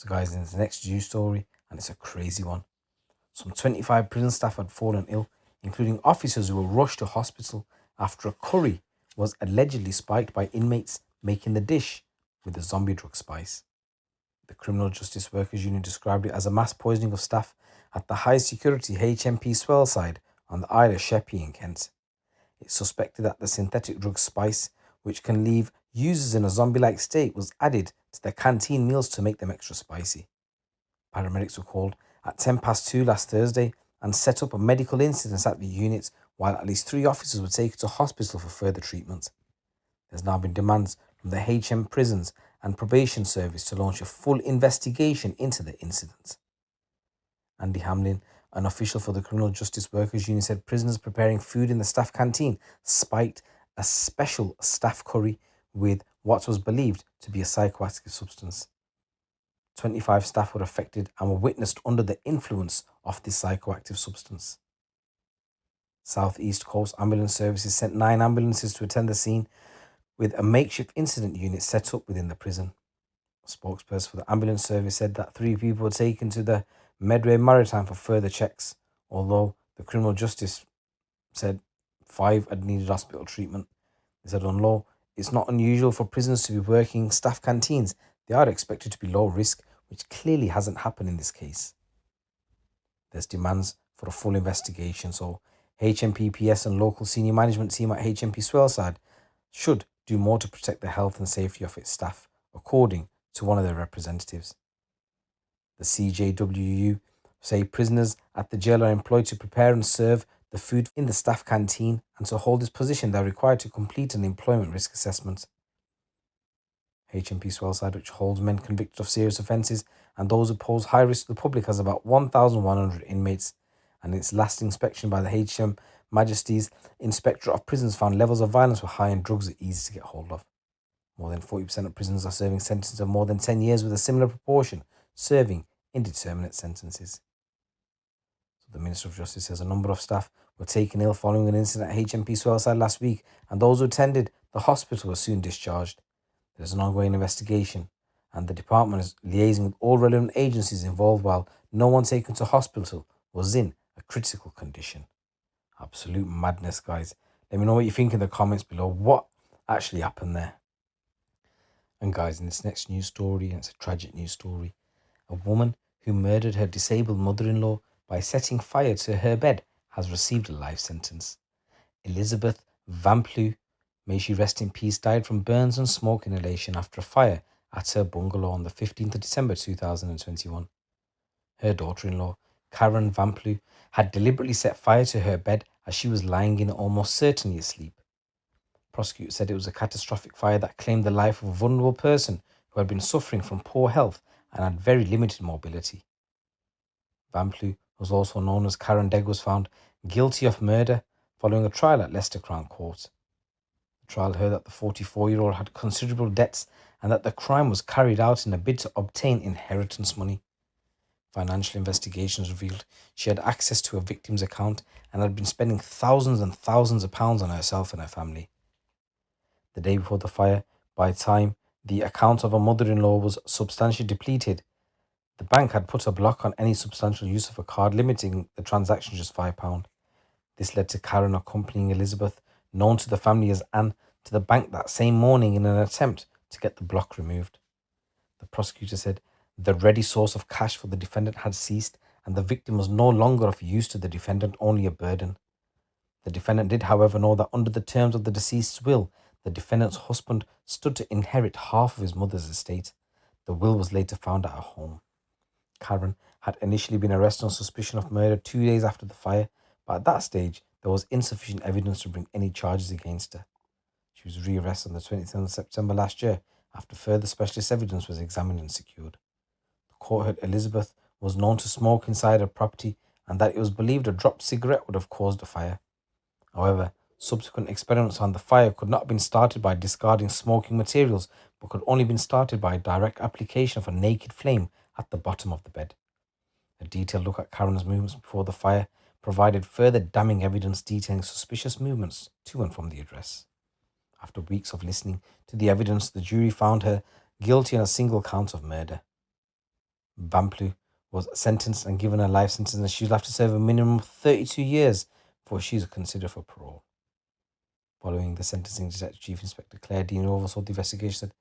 So guys, in this next news story, and it's a crazy one. Some 25 prison staff had fallen ill, including officers who were rushed to hospital after a curry was allegedly spiked by inmates making the dish with the zombie drug spice. The Criminal Justice Workers Union described it as a mass poisoning of staff at the high security HMP Swaleside on the Isle of Sheppey in Kent. It's suspected that the synthetic drug spice, which can leave users in a zombie like state, was added to their canteen meals to make them extra spicy. Paramedics were called at 10 past 2 last Thursday and set up a medical incident at the unit, while at least 3 officers were taken to hospital for further treatment. There's now been demands from the HM Prisons and Probation Service to launch a full investigation into the incident. Andy Hamlin, an official for the Criminal Justice Workers Union, said prisoners preparing food in the staff canteen spiked a special staff curry with what was believed to be a psychoactive substance. 25 staff were affected and were witnessed under the influence of this psychoactive substance. South East Coast Ambulance Services sent 9 ambulances to attend the scene, with a makeshift incident unit set up within the prison. A spokesperson for the ambulance service said that 3 people were taken to the Medway Maritime for further checks, although the Criminal Justice said 5 had needed hospital treatment. They said on law, it's not unusual for prisoners to be working staff canteens. They are expected to be low risk, which clearly hasn't happened in this case. There's demands for a full investigation, so HMPPS and local senior management team at HMP Swaleside should do more to protect the health and safety of its staff, according to one of their representatives. The CJWU say prisoners at the jail are employed to prepare and serve the food in the staff canteen, and to hold this position they are required to complete an employment risk assessment. HMP Swaleside, which holds men convicted of serious offences and those who pose high risk to the public, has about 1,100 inmates, and its last inspection by the HM Majesty's Inspector of Prisons found levels of violence were high and drugs are easy to get hold of. More than 40% of prisoners are serving sentences of more than 10 years, with a similar proportion serving indeterminate sentences. So the Minister of Justice says a number of staff were taken ill following an incident at HMP Swaleside last week, and those who attended the hospital were soon discharged. There is an ongoing investigation, and the department is liaising with all relevant agencies involved, while no one taken to hospital was in a critical condition. Absolute madness, guys. Let me know what you think in the comments below. What actually happened there? And guys, in this next news story, and it's a tragic news story, a woman who murdered her disabled mother-in-law by setting fire to her bed has received a life sentence. Elizabeth Vamplew, may she rest in peace, died from burns and smoke inhalation after a fire at her bungalow on the 15th of December 2021. Her daughter-in-law, Karen Vamplew, had deliberately set fire to her bed as she was lying in, almost certainly asleep. Prosecutors said it was a catastrophic fire that claimed the life of a vulnerable person who had been suffering from poor health and had very limited mobility. Vamplew, who was also known as Karen Degg, was found guilty of murder following a trial at Leicester Crown Court. The trial heard that the 44-year-old had considerable debts and that the crime was carried out in a bid to obtain inheritance money. Financial investigations revealed she had access to a victim's account and had been spending thousands and thousands of pounds on herself and her family. The day before the fire, by the time the account of her mother-in-law was substantially depleted, the bank had put a block on any substantial use of a card, limiting the transaction to just £5. This led to Karen accompanying Elizabeth, known to the family as Anne, to the bank that same morning in an attempt to get the block removed. The prosecutor said the ready source of cash for the defendant had ceased, and the victim was no longer of use to the defendant, only a burden. The defendant did, however, know that under the terms of the deceased's will, the defendant's husband stood to inherit half of his mother's estate. The will was later found at her home. Karen had initially been arrested on suspicion of murder 2 days after the fire, but at that stage, there was insufficient evidence to bring any charges against her. She was rearrested on the 27th of September last year after further specialist evidence was examined and secured. The court heard Elizabeth was known to smoke inside her property and that it was believed a dropped cigarette would have caused the fire. However, subsequent experiments on the fire could not have been started by discarding smoking materials, but could only have been started by a direct application of a naked flame at the bottom of the bed. A detailed look at Karen's movements before the fire provided further damning evidence detailing suspicious movements to and from the address. After weeks of listening to the evidence, the jury found her guilty on a single count of murder. Vamplu was sentenced and given a life sentence, and she will have to serve a minimum of 32 years before she is considered for parole. Following the sentencing, Detective Chief Inspector Claire Dean, who oversaw the investigation, said,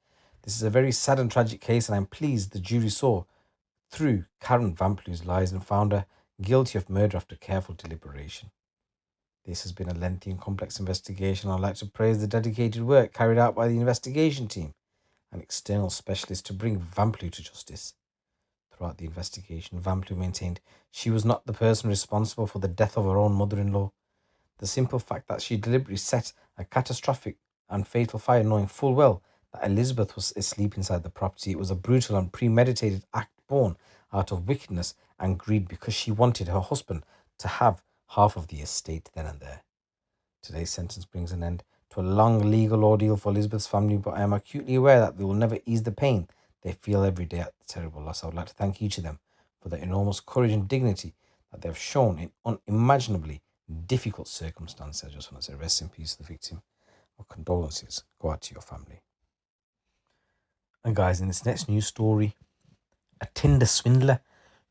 "This is a very sad and tragic case, and I'm pleased the jury saw through Karen Vamplu's lies and found her guilty of murder after careful deliberation. This has been a lengthy and complex investigation. I'd like to praise the dedicated work carried out by the investigation team and external specialists to bring Vamplu to justice." Throughout the investigation, Vamplu maintained she was not the person responsible for the death of her own mother-in-law. The simple fact that she deliberately set a catastrophic and fatal fire, knowing full well that Elizabeth was asleep inside the property. It was a brutal and premeditated act born out of wickedness and greed because she wanted her husband to have half of the estate then and there. Today's sentence brings an end to a long legal ordeal for Elizabeth's family, but I am acutely aware that they will never ease the pain they feel every day at the terrible loss. I would like to thank each of them for their enormous courage and dignity that they have shown in unimaginably difficult circumstances. I just want to say rest in peace to the victim. Our condolences go out to your family. And guys, in this next news story, a Tinder swindler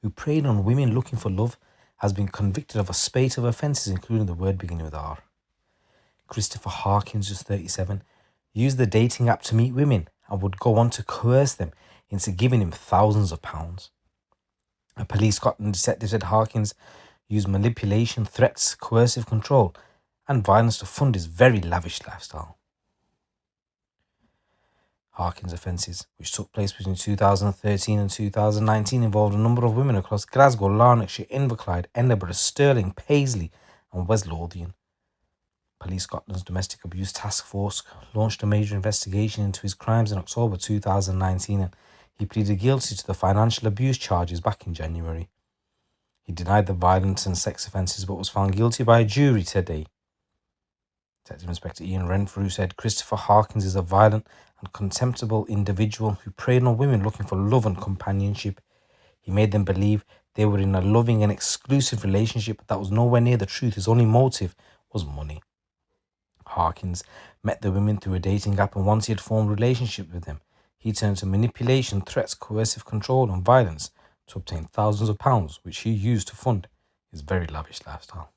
who preyed on women looking for love has been convicted of a spate of offences, including the word beginning with R. Christopher Harkins, just 37, used the dating app to meet women and would go on to coerce them into giving him thousands of pounds. A police Scotland detective said Harkins used manipulation, threats, coercive control, and violence to fund his very lavish lifestyle. Harkins' offences, which took place between 2013 and 2019, involved a number of women across Glasgow, Lanarkshire, Inverclyde, Edinburgh, Stirling, Paisley, and West Lothian. Police Scotland's Domestic Abuse Task Force launched a major investigation into his crimes in October 2019, and he pleaded guilty to the financial abuse charges back in January. He denied the violence and sex offences but was found guilty by a jury today. Detective Inspector Ian Renfrew said Christopher Harkins is a violent and contemptible individual who preyed on women looking for love and companionship. He made them believe they were in a loving and exclusive relationship, but that was nowhere near the truth. His only motive was money. Harkins met the women through a dating app, and once he had formed a relationship with them, he turned to manipulation, threats, coercive control, and violence to obtain thousands of pounds, which he used to fund his very lavish lifestyle.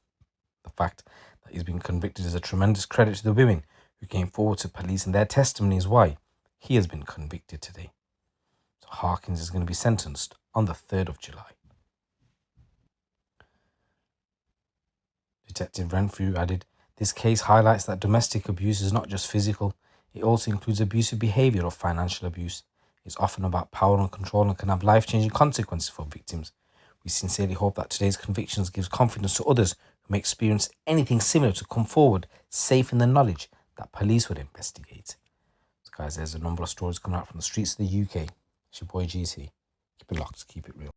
The fact that he's been convicted is a tremendous credit to the women who came forward to police, and their testimony is why he has been convicted today. So Harkins is going to be sentenced on the 3rd of July. Detective Renfrew added, "This case highlights that domestic abuse is not just physical, it also includes abusive behaviour or financial abuse. It's often about power and control and can have life-changing consequences for victims. We sincerely hope that today's convictions gives confidence to others who may experience anything similar to come forward, safe in the knowledge that police would investigate." So guys, there's a number of stories coming out from the streets of the UK. It's your boy GT. Keep it locked, keep it real.